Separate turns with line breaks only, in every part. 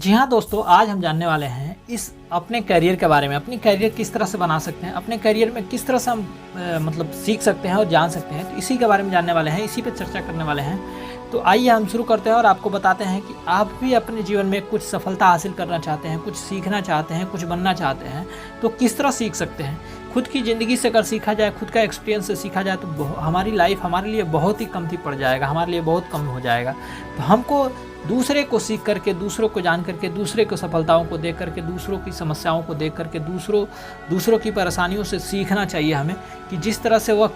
जी हाँ दोस्तों, आज हम जानने वाले हैं इस अपने करियर के बारे में। अपनी करियर किस तरह से बना सकते हैं, अपने करियर में किस तरह से हम मतलब सीख सकते हैं और जान सकते हैं, तो इसी के बारे में जानने वाले हैं, इसी पे चर्चा करने वाले हैं। तो आइए हम शुरू करते हैं और आपको बताते हैं कि आप भी अपने जीवन में कुछ सफलता हासिल करना चाहते हैं, कुछ सीखना चाहते हैं, कुछ बनना चाहते हैं, तो किस तरह सीख सकते हैं। खुद की ज़िंदगी से अगर सीखा जाए, खुद का एक्सपीरियंस से सीखा जाए, तो हमारी लाइफ हमारे लिए बहुत ही कमती पड़ जाएगा, हमारे लिए बहुत कम हो जाएगा। तो हमको दूसरे को सीख करके, दूसरों को जान करके, दूसरे को सफलताओं को देख करके, दूसरों की समस्याओं को देख करके, दूसरों की परेशानियों से सीखना चाहिए हमें कि जिस तरह से वह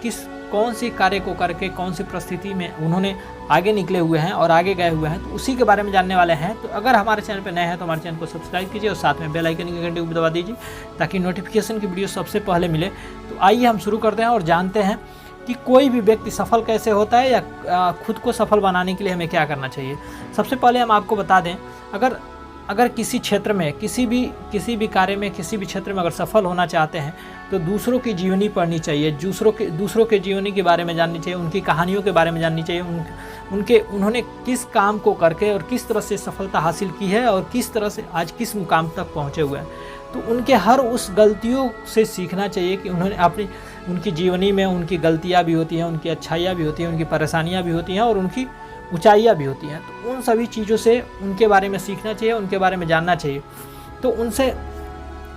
कौन सी कार्य को करके, कौन सी परिस्थिति में उन्होंने आगे निकले हुए हैं और आगे गए हुए हैं, तो उसी के बारे में जानने वाले हैं। तो अगर हमारे चैनल पर नए हैं तो हमारे चैनल को सब्सक्राइब कीजिए और साथ में बेल आइकन की घंटी को दबा दीजिए ताकि नोटिफिकेशन की वीडियो सबसे पहले मिले। तो आइए हम शुरू करते हैं और जानते हैं कि कोई भी व्यक्ति सफल कैसे होता है या खुद को सफल बनाने के लिए हमें क्या करना चाहिए। सबसे पहले हम आपको बता दें, अगर किसी क्षेत्र में, किसी भी कार्य में, किसी भी क्षेत्र में अगर सफल होना चाहते हैं तो दूसरों की जीवनी पढ़नी चाहिए, दूसरों के जीवनी के बारे में जाननी चाहिए, उनकी कहानियों के बारे में जाननी चाहिए, उन्होंने किस काम को करके और किस तरह से सफलता हासिल की है और किस तरह से आज किस मुकाम तक पहुँचे हुए हैं। तो उनके हर उस गलतियों से सीखना चाहिए कि उन्होंने उनकी जीवनी में उनकी गलतियाँ भी होती हैं, उनकी अच्छाइयाँ भी होती हैं, उनकी परेशानियाँ भी होती हैं और उनकी ऊंचाइयाँ भी होती हैं। तो उन सभी चीज़ों से उनके बारे में सीखना चाहिए, उनके बारे में जानना चाहिए। तो उनसे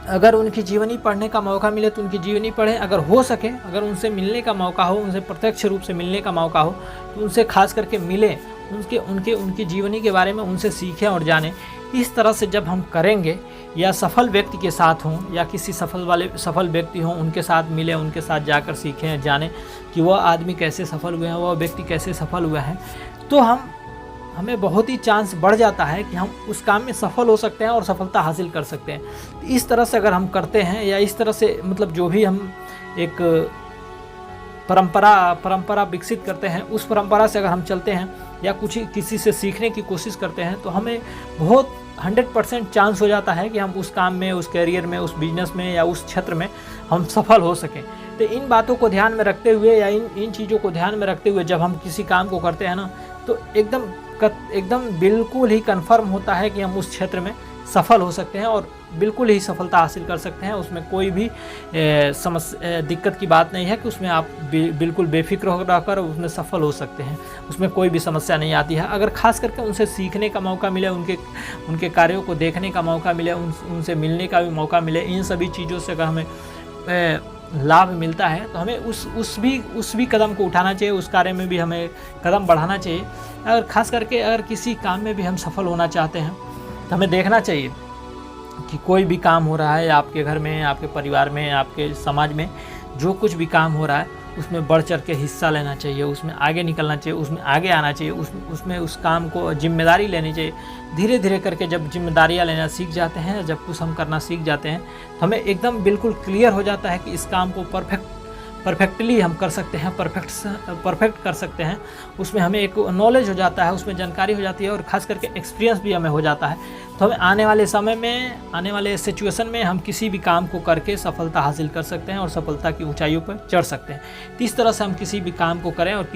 अगर उनकी जीवनी पढ़ने का मौका मिले तो उनकी जीवनी पढ़ें। अगर हो सके, अगर उनसे मिलने का मौका हो, उनसे प्रत्यक्ष रूप से मिलने का मौका हो, तो उनसे खास करके मिलें, उनकी जीवनी के बारे में उनसे सीखें और जानें। इस तरह से जब हम करेंगे, या सफल व्यक्ति के साथ हों या किसी सफल व्यक्ति हों, उनके साथ मिलें, उनके साथ जाकर सीखें, जानें कि वह आदमी कैसे सफल हुए हैं, वह व्यक्ति कैसे सफल हुआ है, तो हमें बहुत ही चांस बढ़ जाता है कि हम उस काम में सफल हो सकते हैं और सफलता हासिल कर सकते हैं। तो इस तरह से अगर हम करते हैं, या इस तरह से मतलब जो भी हम एक परंपरा विकसित करते हैं, उस परंपरा से अगर हम चलते हैं या किसी से सीखने की कोशिश करते हैं, तो हमें बहुत 100% चांस हो जाता है कि हम उस काम में, उस करियर में, उस बिजनेस में या उस क्षेत्र में हम सफल हो सकें। तो इन बातों को ध्यान में रखते हुए या इन चीज़ों को ध्यान में रखते हुए जब हम किसी काम को करते हैं ना, तो एकदम बिल्कुल ही कन्फर्म होता है कि हम उस क्षेत्र में सफल हो सकते हैं और बिल्कुल ही सफलता हासिल कर सकते हैं। उसमें कोई भी दिक्कत की बात नहीं है कि उसमें आप बिल्कुल बेफिक्र रहकर उसमें सफल हो सकते हैं, उसमें कोई भी समस्या नहीं आती है। अगर खास करके उनसे सीखने का मौका मिले, उनके कार्यों को देखने का मौका मिले, उनसे मिलने का भी मौका मिले, इन सभी चीज़ों से अगर हमें लाभ मिलता है तो हमें उस भी कदम को उठाना चाहिए, उस कार्य में भी हमें कदम बढ़ाना चाहिए। अगर खास करके अगर किसी काम में भी हम सफल होना चाहते हैं तो हमें देखना चाहिए कि कोई भी काम हो रहा है आपके घर में, आपके परिवार में, आपके समाज में, जो कुछ भी काम हो रहा है उसमें बढ़ चढ़ के हिस्सा लेना चाहिए, उसमें आगे निकलना चाहिए, उसमें आगे आना चाहिए, उसमें उस काम को जिम्मेदारी लेनी चाहिए। धीरे धीरे करके जब जिम्मेदारियाँ लेना सीख जाते हैं, जब कुछ हम करना सीख जाते हैं, तो हमें एकदम बिल्कुल क्लियर हो जाता है कि इस काम को परफेक्टली हम कर सकते हैं, परफेक्ट कर सकते हैं। उसमें हमें एक नॉलेज हो जाता है, उसमें जानकारी हो जाती है और ख़ास करके एक्सपीरियंस भी हमें हो जाता है। तो हमें आने वाले समय में, आने वाले सिचुएशन में हम किसी भी काम को करके सफलता हासिल कर सकते हैं और सफलता की ऊंचाइयों पर चढ़ सकते हैं। तो इस तरह से हम किसी भी काम को करें और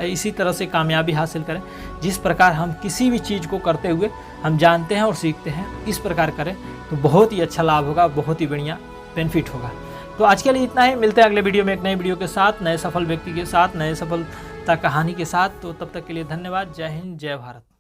इसी तरह से कामयाबी हासिल करें। जिस प्रकार हम किसी भी चीज़ को करते हुए हम जानते हैं और सीखते हैं, इस प्रकार करें तो बहुत ही अच्छा लाभ होगा, बहुत ही बढ़िया बेनिफिट होगा। तो आज के लिए इतना ही। मिलते हैं अगले वीडियो में एक नए वीडियो के साथ, नए सफल व्यक्ति के साथ, नए सफलता कहानी के साथ। तो तब तक के लिए धन्यवाद। जय हिंद, जय भारत।